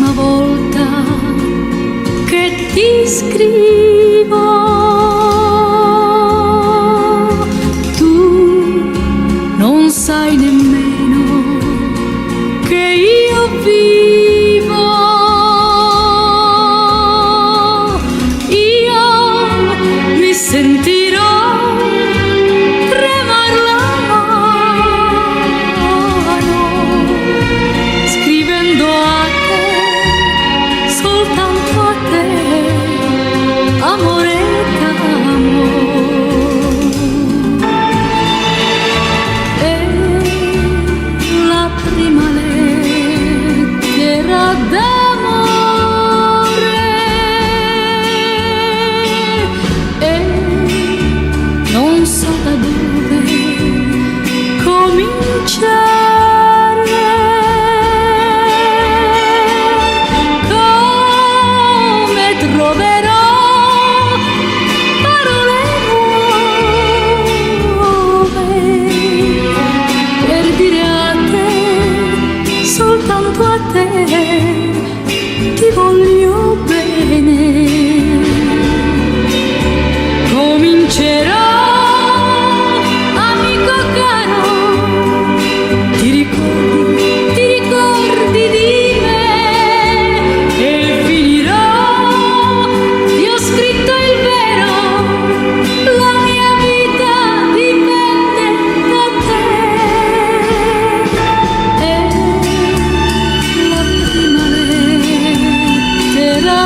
l'ultima volta che ti scrivo. Tu non sai nemmeno che io vivo. Io mi sentirò tremar la mano scrivendo a te, soltanto a te, amore d'amore. E la prima lettera d'amore e non so da dove cominciare, come troverò parole nuove per dire a te, soltanto a te, ti voglio bene. Comincerò, amico caro, ti ricordi di me, e finirò, ti ho scritto il vero, la mia vita dipende da te. E la prima lettera